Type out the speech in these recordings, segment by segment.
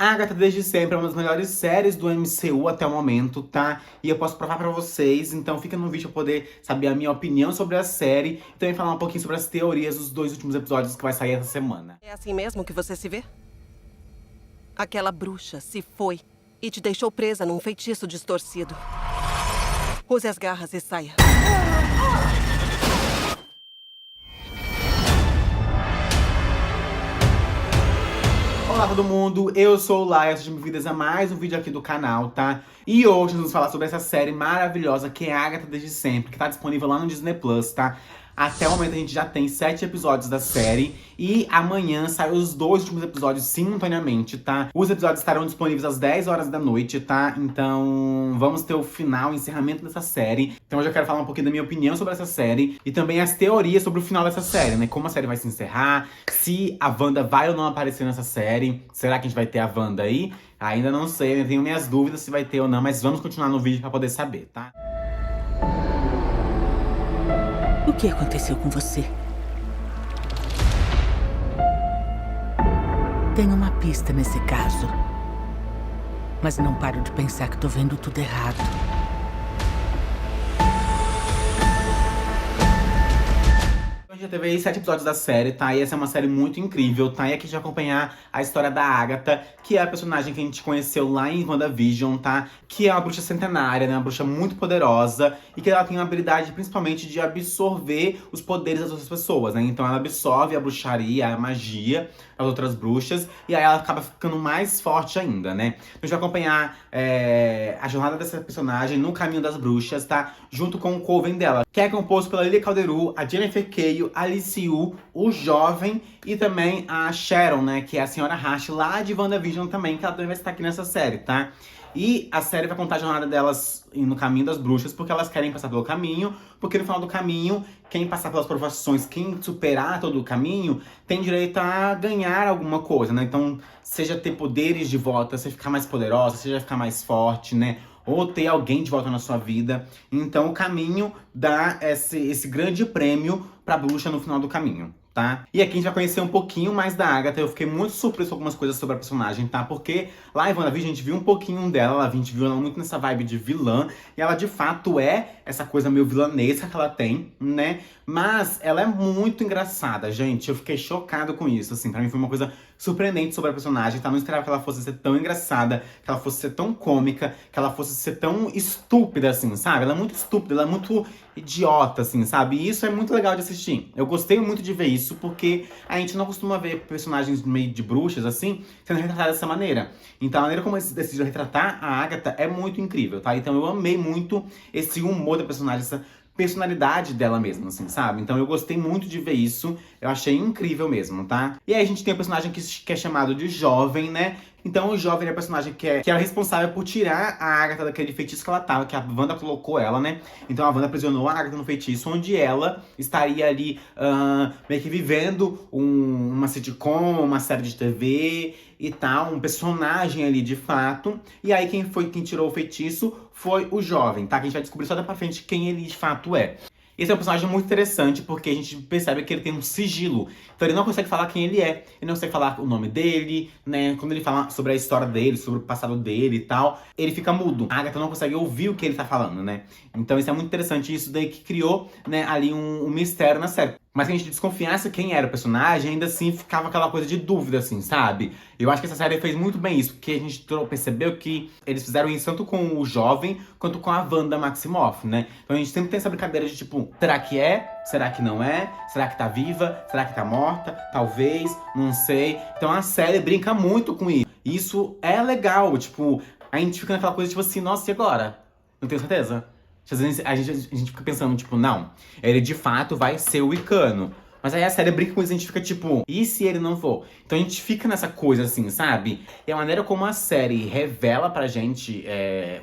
Agatha, desde sempre, é uma das melhores séries do MCU até o momento, tá? E eu posso provar pra vocês, então fica no vídeo pra poder saber a minha opinião sobre a série e também falar um pouquinho sobre as teorias dos dois últimos episódios que vai sair essa semana. É assim mesmo que você se vê? Aquela bruxa se foi e te deixou presa num feitiço distorcido. Use as garras e saia. Olá todo mundo, eu sou o Laia, sejam bem-vindas a mais um vídeo aqui do canal, tá? E hoje nós vamos falar sobre essa série maravilhosa que é Agatha Desde Sempre, que tá disponível lá no Disney Plus, tá? Até o momento a gente já tem 7 episódios da série e amanhã saem os 2 últimos episódios simultaneamente, tá? Os episódios estarão disponíveis às 10 horas da noite, tá? Então vamos ter o final, o encerramento dessa série. Então eu já quero falar um pouquinho da minha opinião sobre essa série e também as teorias sobre o final dessa série, né? Como a série vai se encerrar, se a Wanda vai ou não aparecer nessa série. Será que a gente vai ter a Wanda aí? Ainda não sei, eu tenho minhas dúvidas se vai ter ou não, mas vamos continuar no vídeo pra poder saber, tá? O que aconteceu com você? Tenho uma pista nesse caso. Mas não paro de pensar que tô vendo tudo errado. A gente já teve aí 7 episódios da série, tá? E essa é uma série muito incrível, tá? E aqui a gente vai acompanhar a história da Agatha, que é a personagem que a gente conheceu lá em WandaVision, tá? Que é uma bruxa centenária, né? Uma bruxa muito poderosa e que ela tem uma habilidade principalmente de absorver os poderes das outras pessoas, né? Então ela absorve a bruxaria, a magia das outras bruxas e aí ela acaba ficando mais forte ainda, né? Então a gente vai acompanhar a jornada dessa personagem no caminho das bruxas, tá? Junto com o coven dela, que é composto pela Lily Calderu, a Jennifer Keio, a Alice Yu, o Jovem e também a Sharon, né? Que é a Senhora Hash lá de WandaVision também, que ela também vai estar aqui nessa série, tá? E a série vai contar a jornada delas no caminho das bruxas, porque elas querem passar pelo caminho, porque no final do caminho, quem passar pelas provações, quem superar todo o caminho, tem direito a ganhar alguma coisa, né? Então, seja ter poderes de volta, seja ficar mais poderosa, seja ficar mais forte, né? Ou ter alguém de volta na sua vida. Então o caminho dá esse grande prêmio pra bruxa no final do caminho, tá? E aqui a gente vai conhecer um pouquinho mais da Agatha. Eu fiquei muito surpreso com algumas coisas sobre a personagem, tá? Porque lá em WandaVision a gente viu um pouquinho dela, a gente viu ela muito nessa vibe de vilã. E ela de fato é essa coisa meio vilanesca que ela tem, né? Mas ela é muito engraçada, gente. Eu fiquei chocado com isso, assim. Pra mim foi uma coisa surpreendente sobre a personagem, tá? Não esperava que ela fosse ser tão engraçada, que ela fosse ser tão cômica, que ela fosse ser tão estúpida, assim, sabe? Ela é muito estúpida, ela é muito idiota, assim, sabe? E isso é muito legal de assistir. Eu gostei muito de ver isso, porque a gente não costuma ver personagens meio de bruxas, assim, sendo retratadas dessa maneira. Então a maneira como eles decidiram retratar a Agatha é muito incrível, tá? Então eu amei muito esse humor da personagem, essa personalidade dela mesma, assim, sabe? Então eu gostei muito de ver isso, eu achei incrível mesmo, tá? E aí a gente tem um personagem que é chamado de Jovem, né? Então o Jovem é o personagem que era responsável por tirar a Agatha daquele feitiço que ela tava, que a Wanda colocou ela, né? Então a Wanda aprisionou a Agatha no feitiço, onde ela estaria ali meio que vivendo uma sitcom, uma série de TV e tal, um personagem ali de fato. E aí quem tirou o feitiço foi o Jovem, tá? Que a gente vai descobrir só daqui pra frente quem ele de fato é. Esse é um personagem muito interessante porque a gente percebe que ele tem um sigilo. Então ele não consegue falar quem ele é. Ele não consegue falar o nome dele, né? Quando ele fala sobre a história dele, sobre o passado dele e tal, ele fica mudo. A Agatha não consegue ouvir o que ele tá falando, né? Então isso é muito interessante. Isso daí que criou, né, ali um mistério na série. Mas que a gente desconfiasse quem era o personagem, ainda assim ficava aquela coisa de dúvida, assim, sabe? Eu acho que essa série fez muito bem isso, porque a gente percebeu que eles fizeram isso tanto com o Jovem, quanto com a Wanda Maximoff, né? Então a gente sempre tem essa brincadeira de tipo, será que é? Será que não é? Será que tá viva? Será que tá morta? Talvez, não sei. Então a série brinca muito com isso. Isso é legal, tipo, a gente fica naquela coisa tipo assim, nossa, e agora? Não tenho certeza. Às vezes a gente fica pensando, tipo, não, ele de fato vai ser o Wicano. Mas aí a série brinca com isso, a gente fica tipo, e se ele não for? Então a gente fica nessa coisa assim, sabe? E a maneira como a série revela pra gente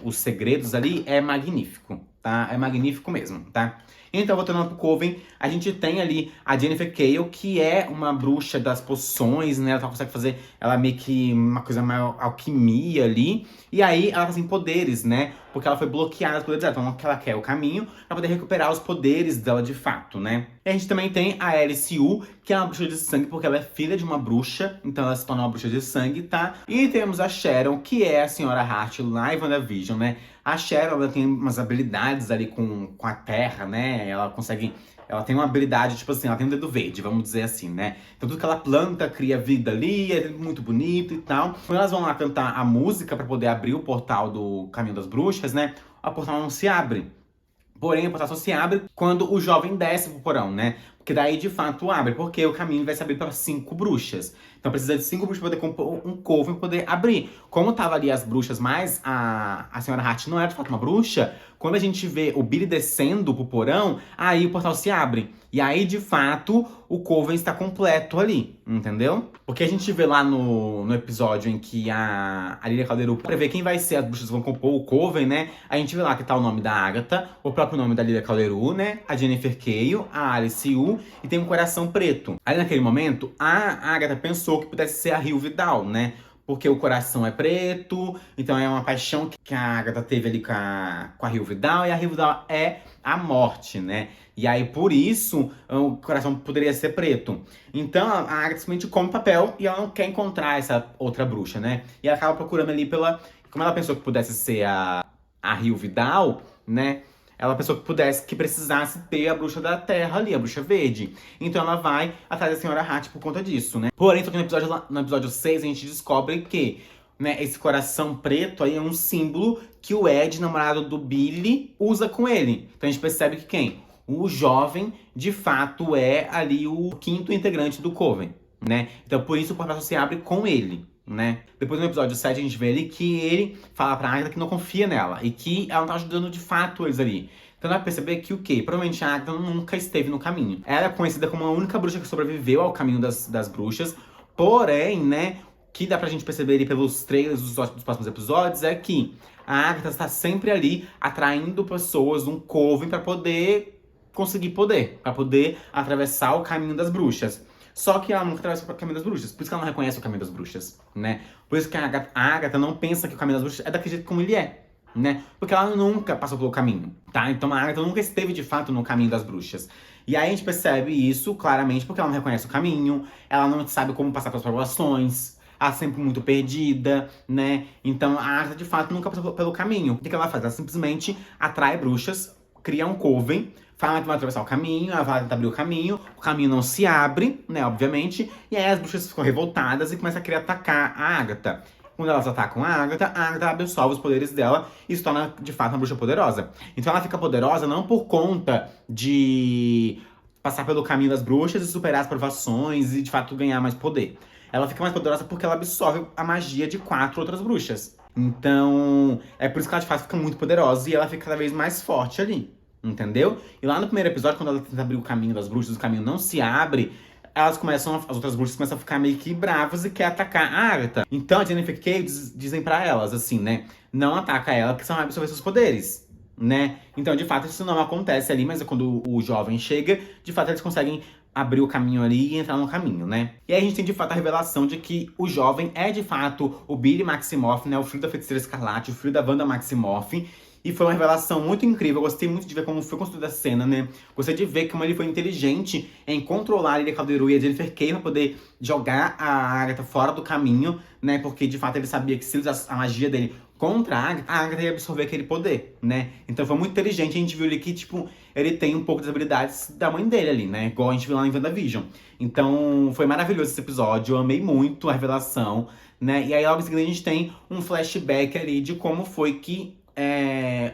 os segredos ali é magnífico, tá? É magnífico mesmo, tá? Então, voltando pro Coven, a gente tem ali a Jennifer Cale, que é uma bruxa das poções, né? Ela consegue fazer, ela meio que uma coisa mais alquimia ali. E aí, ela tem poderes, né? Porque ela foi bloqueada os poderes dela. Então, o que ela quer é o caminho pra poder recuperar os poderes dela de fato, né? E a gente também tem a Alice Yu, que é uma bruxa de sangue, porque ela é filha de uma bruxa. Então, ela se torna uma bruxa de sangue, tá? E temos a Sharon, que é a Senhora Hart lá em WandaVision, né? A Sharon, ela tem umas habilidades ali com a terra, né? Ela consegue... Ela tem uma habilidade, tipo assim, ela tem um dedo verde, vamos dizer assim, né? Então tudo que ela planta cria vida ali, é muito bonito e tal. Quando elas vão lá cantar a música pra poder abrir o portal do Caminho das Bruxas, né? O portal não se abre. Porém, o portal só se abre quando o jovem desce pro porão, né? Porque daí, de fato, abre. Porque o caminho vai se abrir para 5 bruxas. Então precisa de 5 bruxas para poder compor um coven pra poder abrir. Como tava ali as bruxas, mas a Senhora Hart não era de fato uma bruxa, quando a gente vê o Billy descendo pro porão, aí o portal se abre. E aí, de fato, o coven está completo ali, entendeu? Porque a gente vê lá no episódio em que a Lilia Calderu prevê quem vai ser as bruxas que vão compor o coven, né? A gente vê lá que tá o nome da Agatha, o próprio nome da Lilia Calderu, né? A Jennifer Cale, a Alice Yu, e tem um coração preto. Aí naquele momento, a Agatha pensou que pudesse ser a Rio Vidal, né? Porque o coração é preto, então é uma paixão que a Agatha teve ali com a Rio Vidal, e a Rio Vidal é a morte, né? E aí, por isso, o coração poderia ser preto. Então, a Agatha simplesmente come papel e ela não quer encontrar essa outra bruxa, né? E ela acaba procurando ali pela... Como ela pensou que pudesse ser a Rio Vidal, né? Ela pensou que precisasse ter a bruxa da terra ali, a bruxa verde. Então ela vai atrás da Senhora Hart por conta disso, né? Porém, só que no episódio 6 a gente descobre que, né, esse coração preto aí é um símbolo que o Ed, namorado do Billy, usa com ele. Então a gente percebe que quem? O jovem, de fato, é ali o 5º integrante do Coven, né? Então por isso o portal se abre com ele, né? Depois no episódio 7 a gente vê ali que ele fala pra Agatha que não confia nela e que ela não tá ajudando de fato eles ali. Então vai perceber que o quê? Provavelmente a Agatha nunca esteve no caminho. Ela é conhecida como a única bruxa que sobreviveu ao caminho das bruxas. Porém, né, o que dá pra gente perceber ali pelos trailers dos próximos episódios é que a Agatha está sempre ali atraindo pessoas, um coven, pra poder conseguir poder. Pra poder atravessar o caminho das bruxas. Só que ela nunca atravessa o caminho das bruxas. Por isso que ela não reconhece o caminho das bruxas, né? Por isso que a Agatha não pensa que o caminho das bruxas é daquele jeito como ele é, né? Porque ela nunca passou pelo caminho, tá? Então a Agatha nunca esteve, de fato, no caminho das bruxas. E aí a gente percebe isso claramente porque ela não reconhece o caminho, ela não sabe como passar pelas provações, ela é sempre muito perdida, né? Então a Agatha, de fato, nunca passou pelo caminho. O que ela faz? Ela simplesmente atrai bruxas, cria um coven, fala que vai atravessar o caminho, ela vai tentar abrir o caminho não se abre, né, obviamente, e aí as bruxas ficam revoltadas e começam a querer atacar a Agatha. Quando elas atacam a Agatha absorve os poderes dela e se torna, de fato, uma bruxa poderosa. Então ela fica poderosa não por conta de passar pelo caminho das bruxas e superar as provações e, de fato, ganhar mais poder. Ela fica mais poderosa porque ela absorve a magia de 4 outras bruxas. Então, é por isso que ela, de fato, fica muito poderosa e ela fica cada vez mais forte ali. Entendeu? E lá no primeiro episódio, quando ela tenta abrir o caminho das bruxas, o caminho não se abre, as outras bruxas começam a ficar meio que bravas e querem atacar a Agatha. Então a Jennifer Cale dizem pra elas, assim, né? Não ataca ela, porque senão vai absorver seus poderes, né? Então, de fato, isso não acontece ali, mas quando o jovem chega, de fato, eles conseguem abrir o caminho ali e entrar no caminho, né? E aí a gente tem, de fato, a revelação de que o jovem é, de fato, o Billy Maximoff, né? O filho da Feiticeira Escarlate, o filho da Wanda Maximoff. E foi uma revelação muito incrível. Eu gostei muito de ver como foi construída a cena, né? Gostei de ver como ele foi inteligente em controlar a Lilia Calderu e a Jennifer Cale pra poder jogar a Agatha fora do caminho, né? Porque, de fato, ele sabia que se ele usasse a magia dele contra a Agatha ia absorver aquele poder, né? Então foi muito inteligente. A gente viu ali que, tipo, ele tem um pouco das habilidades da mãe dele ali, né? Igual a gente viu lá em WandaVision. Então foi maravilhoso esse episódio. Eu amei muito a revelação, né? E aí, logo em seguida, a gente tem um flashback ali de como foi que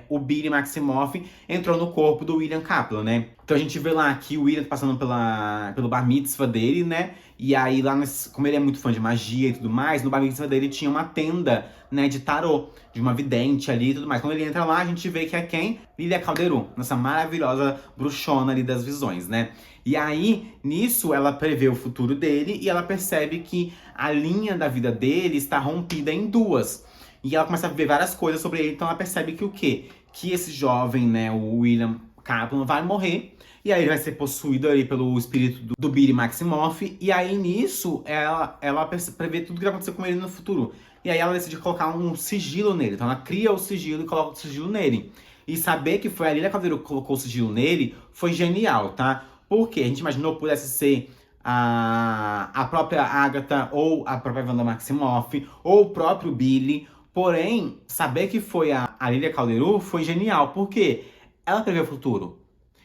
o Billy Maximoff entrou no corpo do William Kaplan, né? Então a gente vê lá que o William tá passando pelo bar mitzvah dele, né? E aí lá, como ele é muito fã de magia e tudo mais, no bar mitzvah dele tinha uma tenda, né, de tarô, de uma vidente ali e tudo mais. Quando ele entra lá, a gente vê que é quem? Lilia Calderu, nossa maravilhosa bruxona ali das visões, né? E aí, nisso, ela prevê o futuro dele e ela percebe que a linha da vida dele está rompida em duas. E ela começa a ver várias coisas sobre ele, então ela percebe que o quê? Que esse jovem, né, o William Kaplan vai morrer. E aí ele vai ser possuído ali pelo espírito do Billy Maximoff. E aí nisso, ela prevê tudo que vai acontecer com ele no futuro. E aí ela decide colocar um sigilo nele. Então ela cria o sigilo e coloca o sigilo nele. E saber que foi a Lilia Caldeiro que colocou o sigilo nele foi genial, tá? Porque a gente imaginou que pudesse ser a própria Agatha, ou a própria Wanda Maximoff, ou o próprio Billy. Porém, saber que foi a Lilia Caldeiro foi genial. Por quê? Ela prevê o futuro.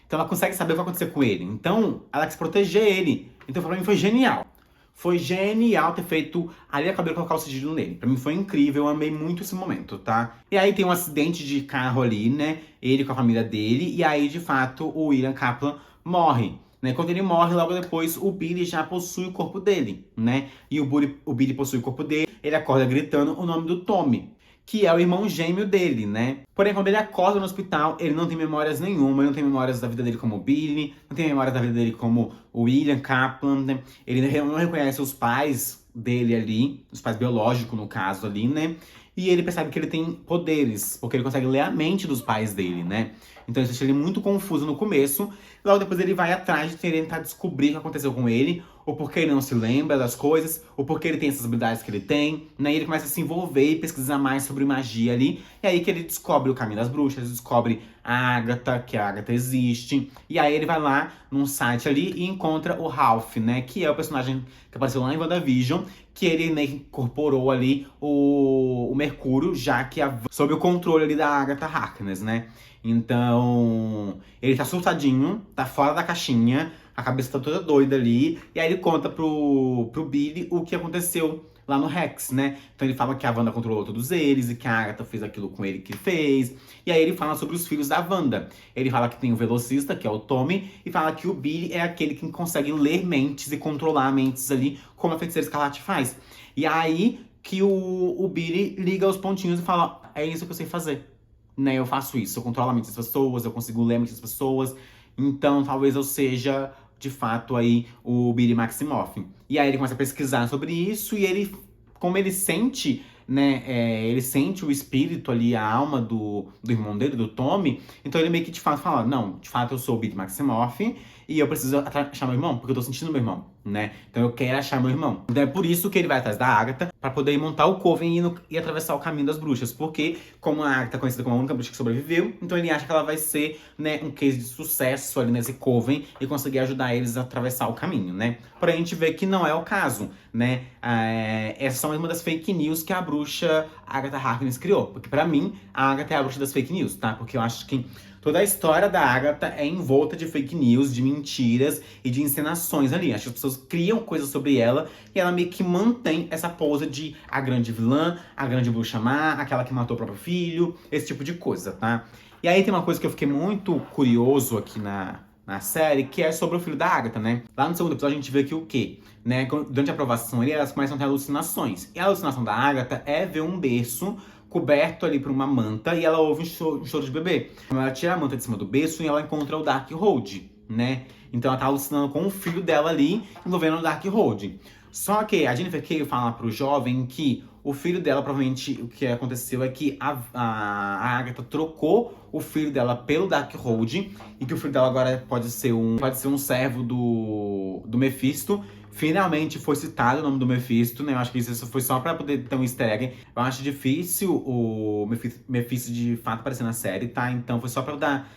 Então ela consegue saber o que vai acontecer com ele. Então, ela quis proteger ele. Então pra mim foi genial. Foi genial ter feito a Lilia Caldeiro colocar o sigilo nele. Pra mim foi incrível, eu amei muito esse momento, tá? E aí tem um acidente de carro ali, né? Ele com a família dele. E aí, de fato, o William Kaplan morre. Né? Quando ele morre, logo depois, o Billy já possui o corpo dele, né? E o Billy possui o corpo dele, ele acorda gritando o nome do Tommy, que é o irmão gêmeo dele, né? Porém, quando ele acorda no hospital, ele não tem memórias nenhuma. Ele não tem memórias da vida dele como o Billy, não tem memórias da vida dele como o William Kaplan, né? Ele não reconhece os pais dele ali, os pais biológicos, no caso ali, né? E ele percebe que ele tem poderes, porque ele consegue ler a mente dos pais dele, né? Então isso deixa ele muito confuso no começo. Logo depois ele vai atrás de tentar descobrir o que aconteceu com ele, o porquê ele não se lembra das coisas, o porquê ele tem essas habilidades que ele tem, né? E ele começa a se envolver e pesquisar mais sobre magia ali. E aí que ele descobre o caminho das bruxas, descobre a Agatha, que a Agatha existe. E aí ele vai lá num site ali e encontra o Ralph, né? Que é o personagem que apareceu lá em WandaVision, que ele, né, incorporou ali o Mercúrio, já que sob o controle ali da Agatha Harkness, né? Então, ele tá surtadinho, tá fora da caixinha, a cabeça tá toda doida ali. E aí ele conta pro Billy o que aconteceu lá no Rex, né? Então ele fala que a Wanda controlou todos eles e que a Agatha fez aquilo com ele que fez. E aí ele fala sobre os filhos da Wanda. Ele fala que tem o velocista, que é o Tommy, e fala que o Billy é aquele que consegue ler mentes e controlar mentes ali, como a Feiticeira Escarlate faz. E aí que o Billy liga os pontinhos e fala, é isso que eu sei fazer. Né, eu faço isso, eu controlo a mente das pessoas, eu consigo ler a mente das pessoas. Então talvez eu seja, de fato, aí o Billy Maximoff. E aí ele começa a pesquisar sobre isso e ele, como ele sente, né, ele sente o espírito ali, a alma do irmão dele, do Tommy. Então ele meio que de fato fala, não, de fato eu sou o Billy Maximoff e eu preciso achar meu irmão, porque eu tô sentindo meu irmão, né? Então eu quero achar meu irmão. Então é por isso que ele vai atrás da Agatha, pra poder montar o Coven e atravessar o caminho das bruxas. Porque, como a Agatha é conhecida como a única bruxa que sobreviveu, então ele acha que ela vai ser, né, um case de sucesso ali nesse Coven e conseguir ajudar eles a atravessar o caminho, né? Porém a gente vê que não é o caso, né? Essa é só uma das fake news que a bruxa Agatha Harkness criou. Porque pra mim, a Agatha é a bruxa das fake news, tá? Porque eu acho que toda a história da Agatha é envolta de fake news, de mentiras e de encenações ali. Acho que as pessoas criam coisas sobre ela e ela meio que mantém essa pose de a grande vilã, a grande bruxa má, aquela que matou o próprio filho, esse tipo de coisa, tá? E aí tem uma coisa que eu fiquei muito curioso aqui na série, que é sobre o filho da Agatha, né? Lá no segundo episódio a gente vê que o quê? Né? Durante a aprovação ali, elas começam a ter alucinações. E a alucinação da Agatha é ver um berço coberto ali por uma manta e ela ouve um choro de bebê. Ela tira a manta de cima do berço e ela encontra o Darkhold, né? Então ela tá alucinando com o filho dela ali, envolvendo o Darkhold. Só que a Jennifer Kale fala pro jovem que o filho dela, provavelmente, o que aconteceu é que a Agatha trocou o filho dela pelo Darkhold e que o filho dela agora pode ser um servo do Mephisto. Finalmente foi citado o nome do Mephisto, né? Eu acho que isso foi só pra poder ter um easter egg. Eu acho difícil o Mephisto de fato aparecer na série, tá? Então foi só pra dar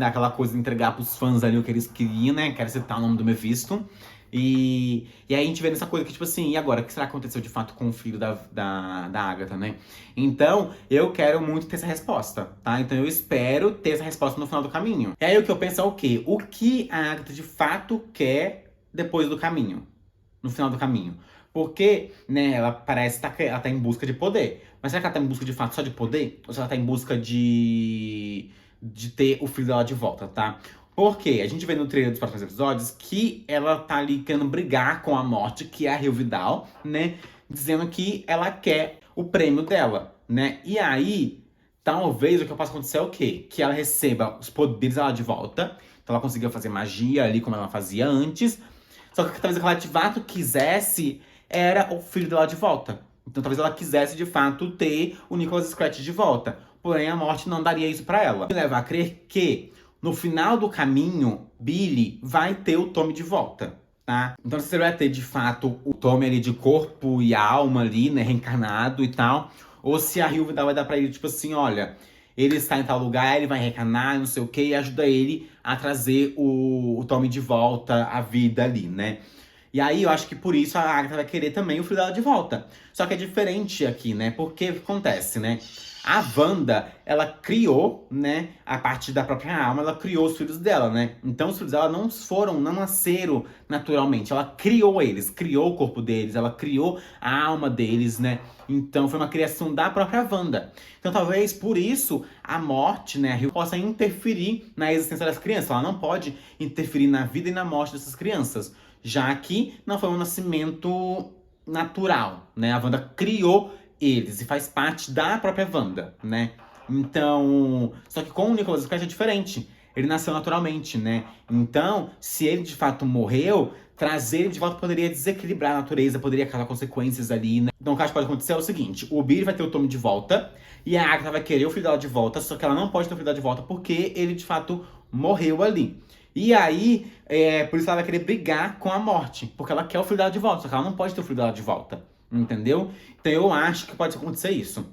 aquela coisa de entregar pros fãs ali o que eles queriam, né? Quero citar o nome do Mephisto. E aí a gente vê nessa coisa que, tipo assim, e agora? O que será que aconteceu de fato com o filho da Agatha, né? Então, eu quero muito ter essa resposta, tá? Então eu espero ter essa resposta no final do caminho. E aí o que eu penso é o quê? O que a Agatha de fato quer depois do caminho? No final do caminho. Porque, né, ela parece que ela tá em busca de poder. Mas será que ela tá em busca de fato só de poder? Ou será que ela tá em busca de ter o filho dela de volta, tá? Porque a gente vê no trailer dos próximos episódios que ela tá ali querendo brigar com a morte, que é a Rio Vidal, né? Dizendo que ela quer o prêmio dela, né? E aí, talvez o que possa acontecer é o quê? Que ela receba os poderes dela de volta. Então ela consiga fazer magia ali como ela fazia antes. Só que talvez o que ela de fato quisesse era o filho dela de volta. Então talvez ela quisesse de fato ter o Nicholas Scratch de volta. Porém a morte não daria isso pra ela. Me leva a crer que no final do caminho, Billy vai ter o Tommy de volta, tá? Então você vai ter, de fato, o Tommy ali de corpo e alma ali, né, reencarnado e tal. Ou se a Hilda vai dar pra ele, tipo assim, olha, ele está em tal lugar, ele vai reencarnar, não sei o quê, e ajuda ele a trazer o Tommy de volta à vida ali, né? E aí eu acho que por isso a Agatha vai querer também o filho dela de volta. Só que é diferente aqui, né? Porque o que acontece, né? A Wanda, ela criou, né, a partir da própria alma, ela criou os filhos dela, né? Então os filhos dela não nasceram naturalmente. Ela criou eles, criou o corpo deles, ela criou a alma deles, né? Então foi uma criação da própria Wanda. Então talvez por isso a morte, né, a Hill possa interferir na existência das crianças. Ela não pode interferir na vida e na morte dessas crianças, já que não foi um nascimento natural, né? A Wanda criou eles e faz parte da própria Wanda, né? Então, só que com o Nicolas Cage é diferente. Ele nasceu naturalmente, né? Então, se ele de fato morreu, trazer ele de volta poderia desequilibrar a natureza, poderia causar consequências ali, né? Então o que acho que pode acontecer é o seguinte: o Billy vai ter o Tommy de volta e a Agatha vai querer o filho dela de volta, só que ela não pode ter o filho dela de volta porque ele de fato morreu ali. E aí, por isso ela vai querer brigar com a morte, porque ela quer o filho dela de volta, só que ela não pode ter o filho dela de volta. Entendeu? Então eu acho que pode acontecer isso.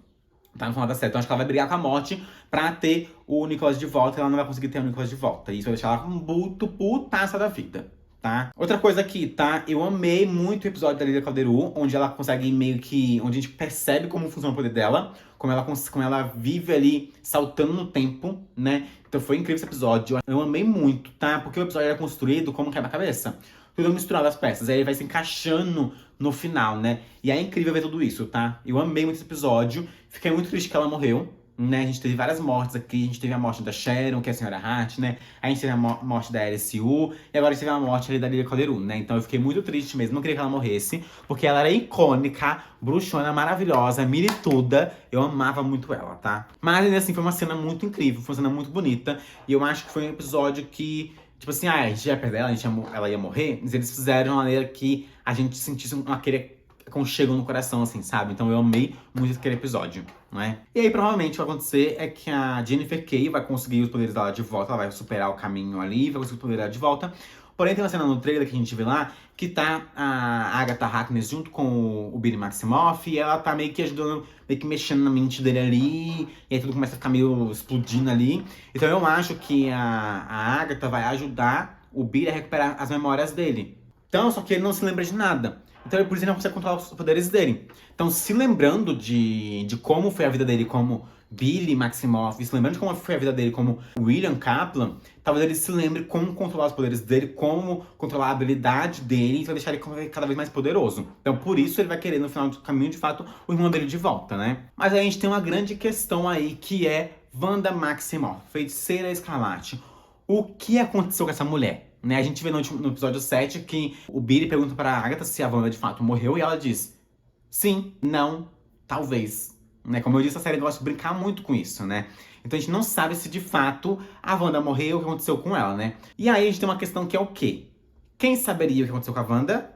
Tá no final da série. Então acho que ela vai brigar com a morte pra ter o Nicolas de volta. E ela não vai conseguir ter o Nicolas de volta. E isso vai deixar ela com putaça da vida, tá? Outra coisa aqui, tá? Eu amei muito o episódio da Lilia Calderu, onde ela consegue meio que... onde a gente percebe como funciona o poder dela. Como ela vive ali, saltando no tempo, né? Então foi incrível esse episódio. Eu amei muito, tá? Porque o episódio era construído como quebra-cabeça. Tudo misturado as peças. Aí ele vai se encaixando no final, né? E é incrível ver tudo isso, tá? Eu amei muito esse episódio. Fiquei muito triste que ela morreu, né? A gente teve várias mortes aqui. A gente teve a morte da Sharon, que é a Senhora Hart, né? A gente teve a morte da LSU. E agora a gente teve a morte ali da Lilia Calderu, né? Então eu fiquei muito triste mesmo. Não queria que ela morresse. Porque ela era icônica, bruxona, maravilhosa, milituda. Eu amava muito ela, tá? Mas ainda assim, foi uma cena muito incrível. Foi uma cena muito bonita. E eu acho que foi um episódio que... tipo assim, a gente ia perder ela, ela ia morrer, mas eles fizeram de uma maneira que a gente sentisse aquele aconchego no coração, assim, sabe? Então eu amei muito aquele episódio, não é? E aí, provavelmente, o que vai acontecer é que a Jennifer Kay vai conseguir os poderes dela de volta, ela vai superar o caminho ali, vai conseguir os poderes dela de volta. Porém, tem uma cena no trailer que a gente vê lá, que tá a Agatha Harkness junto com o Billy Maximoff, e ela tá meio que ajudando, meio que mexendo na mente dele ali, e aí tudo começa a ficar meio explodindo ali. Então eu acho que a Agatha vai ajudar o Billy a recuperar as memórias dele. Então, só que ele não se lembra de nada. Então por isso ele não consegue controlar os poderes dele. Então, se lembrando de como foi a vida dele como Billy Maximoff, se lembrando de como foi a vida dele como William Kaplan, talvez ele se lembre como controlar os poderes dele, como controlar a habilidade dele, e vai deixar ele cada vez mais poderoso. Então, por isso ele vai querer, no final do caminho, de fato, o irmão dele de volta, né? Mas aí a gente tem uma grande questão aí, que é Wanda Maximoff, Feiticeira Escarlate. O que aconteceu com essa mulher? Né? A gente vê no episódio 7 que o Billy pergunta pra Agatha se a Wanda de fato morreu, e ela diz sim, não, talvez. Né? Como eu disse, a série gosta de brincar muito com isso, né? Então a gente não sabe se de fato a Wanda morreu, o que aconteceu com ela, né? E aí a gente tem uma questão que é o quê? Quem saberia o que aconteceu com a Wanda?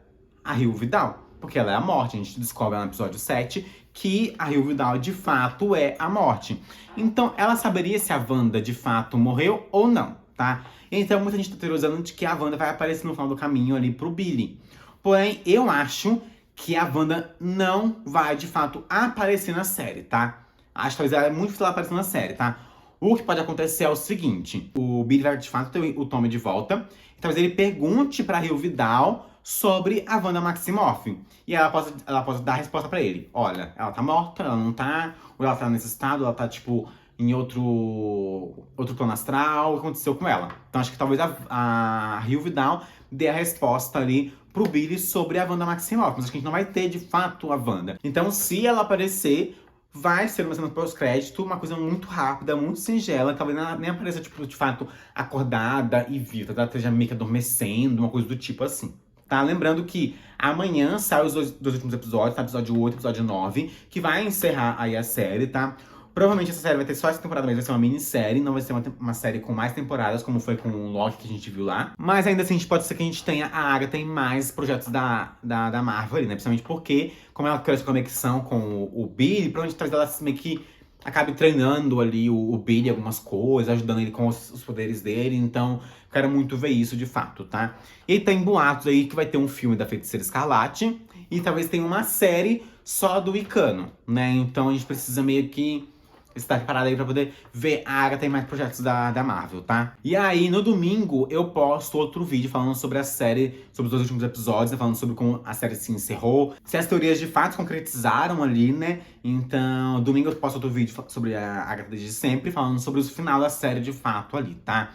A Rio Vidal. Porque ela é a morte. A gente descobre no episódio 7 que a Rio Vidal de fato é a morte. Então ela saberia se a Wanda de fato morreu ou não, tá? Então muita gente tá teorizando de que a Wanda vai aparecer no final do caminho ali pro Billy. Porém, eu acho que a Wanda não vai, de fato, aparecer na série, tá? Acho que talvez ela é muito difícil ela aparecer na série, tá? O que pode acontecer é o seguinte: o Billy vai, de fato, ter o Tommy de volta. E talvez ele pergunte pra Rio Vidal sobre a Wanda Maximoff. E ela possa dar a resposta pra ele. Olha, ela tá morta, ela não tá. Ou ela tá nesse estado, ela tá, tipo, em outro plano astral. O que aconteceu com ela? Então acho que talvez a Rio Vidal dê a resposta ali pro Billy sobre a Wanda Maximoff. Mas acho que a gente não vai ter, de fato, a Wanda. Então, se ela aparecer, vai ser uma cena pós-crédito, uma coisa muito rápida, muito singela. Talvez ela nem apareça, tipo, de fato, acordada e viva. Ela esteja meio que adormecendo, uma coisa do tipo assim. Tá? Lembrando que amanhã saem os dois últimos episódios, tá? Episódio 8 e episódio 9, que vai encerrar aí a série, tá? Provavelmente essa série vai ter só essa temporada, mas vai ser uma minissérie, não vai ser uma série com mais temporadas, como foi com o Loki que a gente viu lá. Mas ainda assim, pode ser que a gente tenha a Agatha em mais projetos da Marvel ali, né? Principalmente porque, como ela criou essa conexão com o Billy, provavelmente talvez ela meio que acabe treinando ali o Billy algumas coisas, ajudando ele com os poderes dele. Então, quero muito ver isso de fato, tá? E tem boatos aí que vai ter um filme da Feiticeira Escarlate e talvez tenha uma série só do Icano, né? Então a gente precisa meio que estar preparado aí pra poder ver a Agatha e mais projetos da Marvel, tá? E aí, no domingo, eu posto outro vídeo falando sobre a série, sobre os dois últimos episódios, né? Falando sobre como a série se encerrou, se as teorias de fato concretizaram ali, né? Então, domingo eu posto outro vídeo sobre a Agatha desde sempre, falando sobre o final da série de fato ali, tá?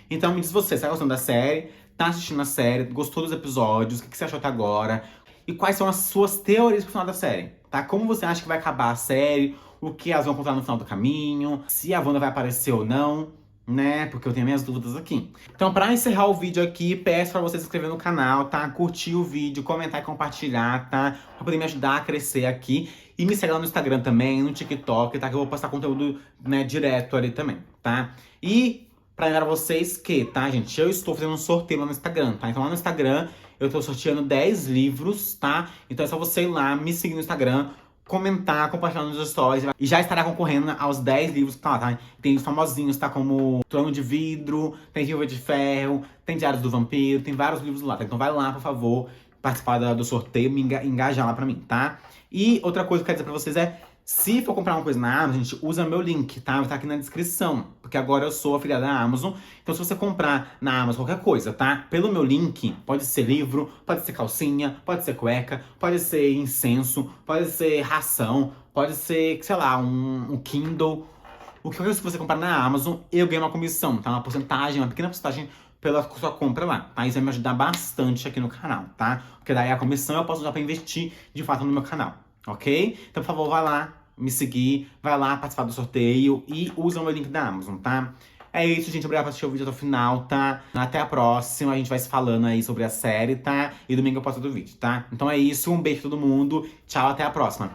Então me diz você tá gostando da série? Tá assistindo a série? Gostou dos episódios? O que você achou até agora? E quais são as suas teorias pro final da série, tá? Como você acha que vai acabar a série? O que elas vão contar no final do caminho? Se a Wanda vai aparecer ou não, né? Porque eu tenho minhas dúvidas aqui. Então, pra encerrar o vídeo aqui, peço pra você se inscrever no canal, tá? Curtir o vídeo, comentar e compartilhar, tá? Pra poder me ajudar a crescer aqui. E me segue lá no Instagram também, no TikTok, tá? Que eu vou postar conteúdo, né, direto ali também, tá? E pra lembrar vocês que, tá, gente? Eu estou fazendo um sorteio lá no Instagram, tá? Então lá no Instagram eu tô sorteando 10 livros, tá? Então é só você ir lá, me seguir no Instagram, comentar, compartilhar nos stories. E já estará concorrendo aos 10 livros que tá lá, tá? Tem os famosinhos, tá? Como Trono de Vidro, tem Viúva de Ferro, tem Diários do Vampiro, tem vários livros lá, tá? Então vai lá, por favor, participar do sorteio, me engajar lá pra mim, tá? E outra coisa que eu quero dizer pra vocês é, se for comprar uma coisa na Amazon, gente, usa meu link, tá? Tá aqui na descrição, porque agora eu sou afiliada da Amazon. Então se você comprar na Amazon qualquer coisa, tá? Pelo meu link, pode ser livro, pode ser calcinha, pode ser cueca, pode ser incenso, pode ser ração, pode ser, sei lá, um Kindle. O que você comprar na Amazon, eu ganho uma comissão, tá? Uma porcentagem, uma pequena porcentagem pela sua compra lá, tá? Isso vai me ajudar bastante aqui no canal, tá? Porque daí a comissão eu posso usar pra investir de fato no meu canal. Ok? Então, por favor, vai lá me seguir, vai lá participar do sorteio e usa o meu link da Amazon, tá? É isso, gente. Obrigado por assistir o vídeo até o final, tá? Até a próxima. A gente vai se falando aí sobre a série, tá? E domingo eu posto outro vídeo, tá? Então é isso. Um beijo pra todo mundo. Tchau, até a próxima.